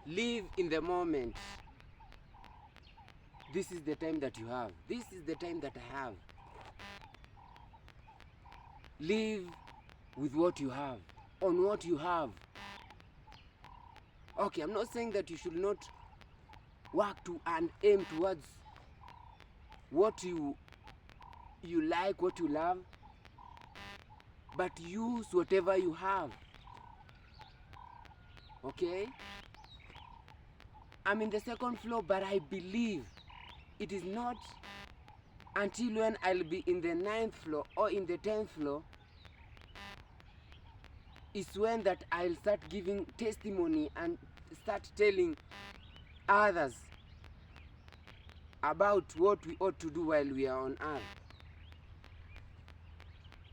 Live in the moment. This is the time that you have. This is the time that I have. Live with what you have, on what you have. Okay, I'm not saying that you should not work to and aim towards what you like, what you love, but use whatever you have. Okay? I'm in the second floor, but I believe it is not until when I'll be in the 9th floor or in the 10th floor is when that I'll start giving testimony and start telling others about what we ought to do while we are on earth.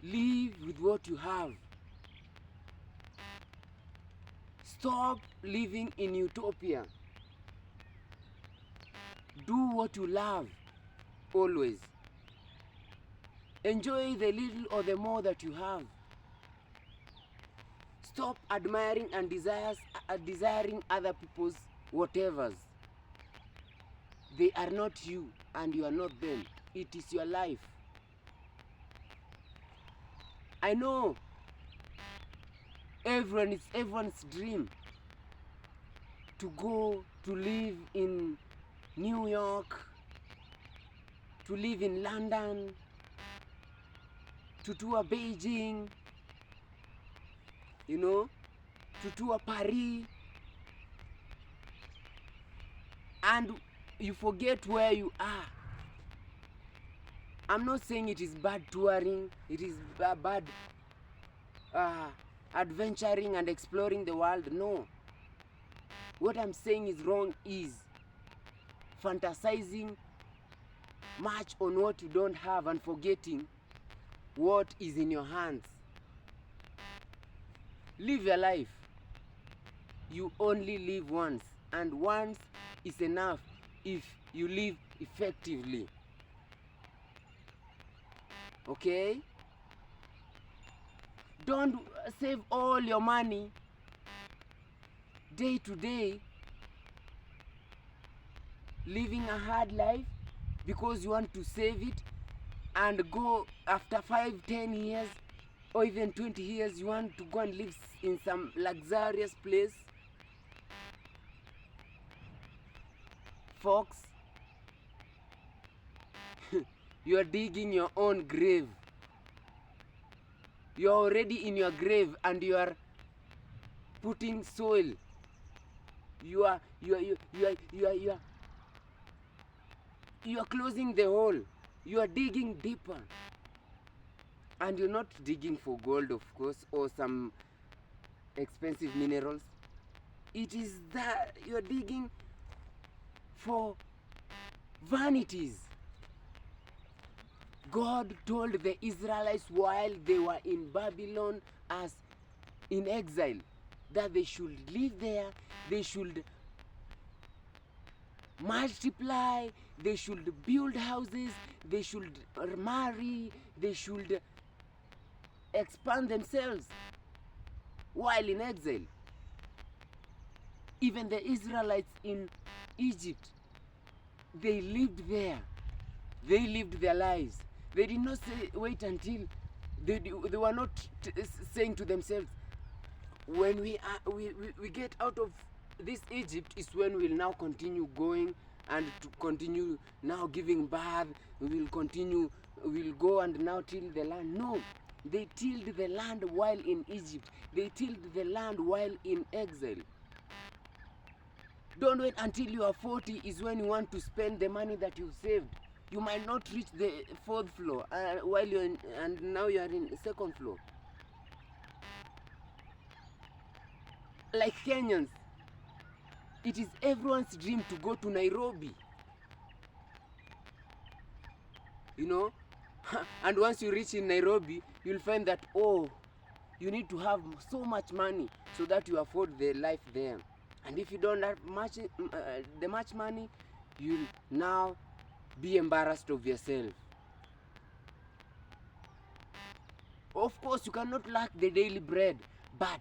Live with what you have. Stop living in utopia. Do what you love always. Enjoy the little or the more that you have. Stop admiring and desiring other people's whatevers. They are not you and you are not them. It is your life. I know it's everyone's dream to go to live in New York, to live in London, to tour Beijing, to tour Paris, and you forget where you are. I'm not saying it is bad touring, it is bad adventuring and exploring the world. No. What I'm saying is wrong is fantasizing much on what you don't have and forgetting what is in your hands. Live your life. You only live once, and once is enough if you live effectively. Okay? Don't save all your money day to day, living a hard life because you want to save it, and go after 5-10 years or even 20 years you want to go and live in some luxurious place. Folks, you are digging your own grave. You are already in your grave and you are putting soil. You are closing the hole. You are digging deeper. And you're not digging for gold, of course, or some expensive minerals. It is that you're digging for vanities. God told the Israelites while they were in Babylon as in exile that they should live there, they should multiply, they should build houses, they should marry, they should expand themselves while in exile. Even the Israelites in Egypt, they lived there. They lived their lives. They did not wait until they were not saying to themselves, when we get out of this Egypt is when we'll now continue going and to continue now giving birth. We'll continue, we'll go and now till the land. No, they tilled the land while in Egypt. They tilled the land while in exile. Don't wait until you are 40 is when you want to spend the money that you've saved. You might not reach the 4th floor while you're in, and now you are in the 2nd floor. Like Kenyans, it is everyone's dream to go to Nairobi. And once you reach in Nairobi, you'll find that, you need to have so much money so that you afford the life there. And if you don't have much money, you'll now be embarrassed of yourself. Of course, you cannot lack the daily bread, but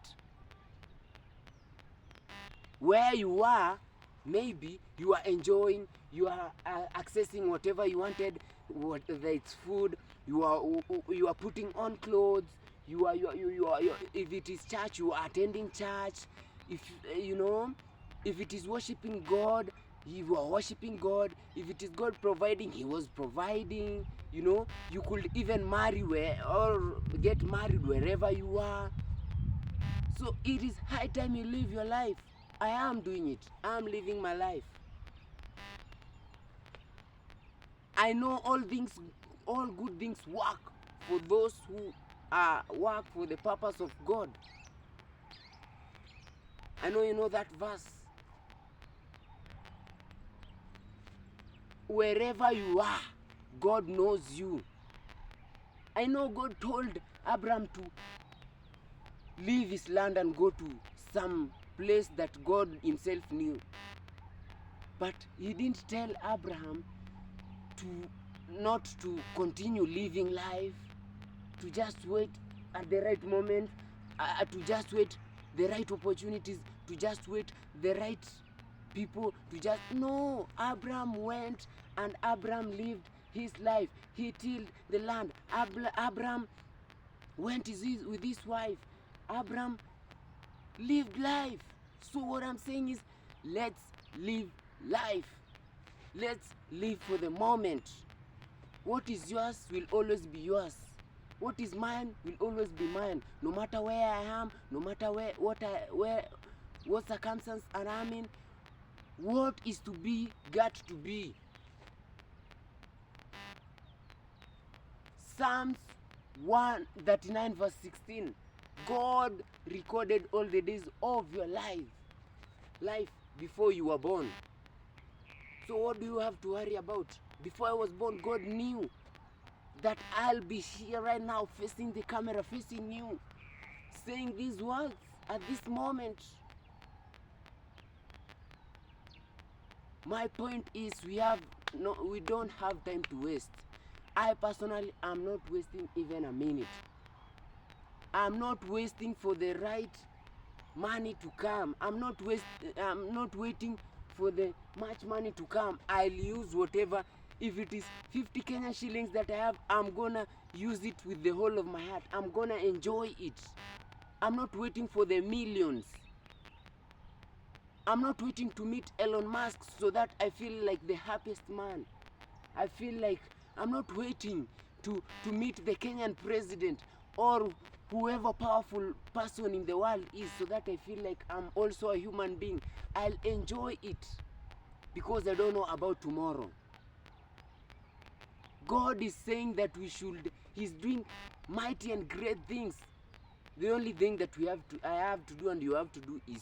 where you are, maybe you are enjoying, you are accessing whatever you wanted, whether it's food, you are putting on clothes, you are if it is church, you are attending church. If if it is worshiping God, you are worshiping God. If it is God providing, He was providing. You could even marry or get married wherever you are. So it is high time you live your life. I am doing it. I am living my life. I know all good things work for those who work for the purpose of God. I know you know that verse. Wherever you are, God knows you. I know God told Abraham to leave his land and go to some place that God himself knew. But he didn't tell Abraham not to continue living life, to just wait at the right moment, to just wait the right opportunities, to just wait the right people, no. Abraham went and Abraham lived his life. He tilled the land. Abraham went with his wife. Abraham lived life. So what I'm saying is, let's live life. Let's live for the moment. What is yours will always be yours. What is mine will always be mine. No matter where I am, no matter what circumstance I'm in, what is to be got to be. Psalms 139 verse 16. God recorded all the days of your life before you were born. So what do you have to worry about? Before I was born, God knew that I'll be here right now, facing the camera, facing you, saying these words at this moment. My point is, we don't have time to waste. I personally am not wasting even a minute. I'm not wasting for the right money to come. I'm not waiting for the much money to come. I'll use whatever. If it is 50 Kenya shillings that I have, I'm gonna use it with the whole of my heart. I'm gonna enjoy it. I'm not waiting for the millions. I'm not waiting to meet Elon Musk so that I feel like the happiest man. I feel like I'm not waiting to meet the Kenyan president or whoever powerful person in the world is so that I feel like I'm also a human being. I'll enjoy it because I don't know about tomorrow. God is saying that He's doing mighty and great things. The only thing that I have to do and you have to do is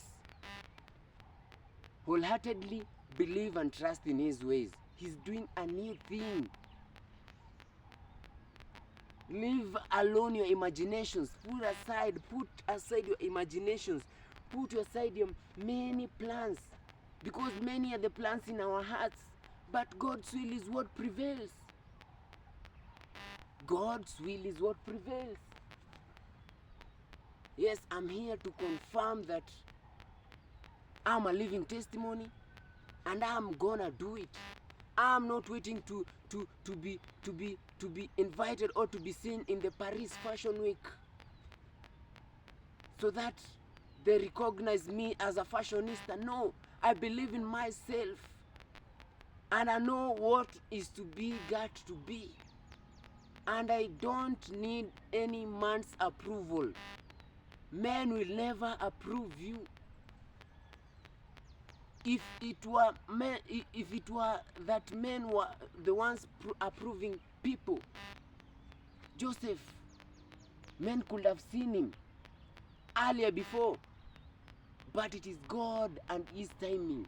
wholeheartedly believe and trust in His ways. He's doing a new thing. Leave alone your imaginations. Put aside your imaginations. Put aside your many plans. Because many are the plans in our hearts. But God's will is what prevails. God's will is what prevails. Yes, I'm here to confirm that I'm a living testimony and I'm gonna do it. I'm not waiting to be invited or to be seen in the Paris Fashion Week so that they recognize me as a fashionista. No, I believe in myself and I know what is to be got to be. And I don't need any man's approval. Men will never approve you. If it were that men were the ones approving people, Joseph, men could have seen him earlier before. But it is God and His timing.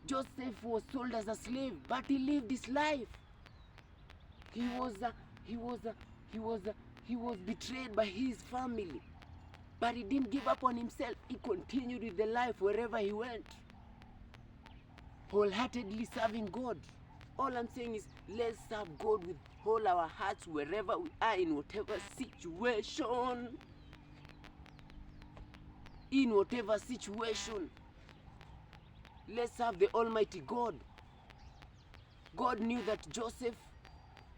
Joseph was sold as a slave, but he lived his life. He was betrayed by his family. But he didn't give up on himself. He continued with the life wherever he went. Wholeheartedly serving God. All I'm saying is, let's serve God with all our hearts wherever we are, in whatever situation. in whatever situation. Let's serve the Almighty God. God knew that Joseph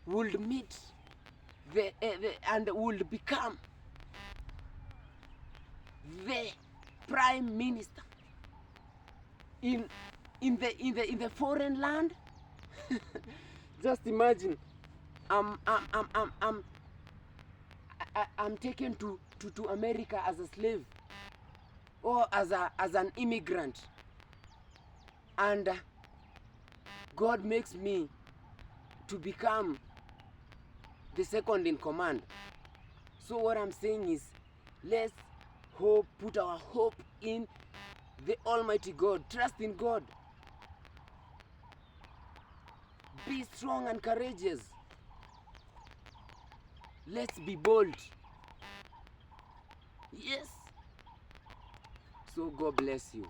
would meet and would become the prime minister in the foreign land. Just imagine, I'm taken to America as a slave or as an immigrant, and God makes me to become the second in command. So what I'm saying is, let's put our hope in the Almighty God. Trust in God. Be strong and courageous. Let's be bold. Yes. So God bless you.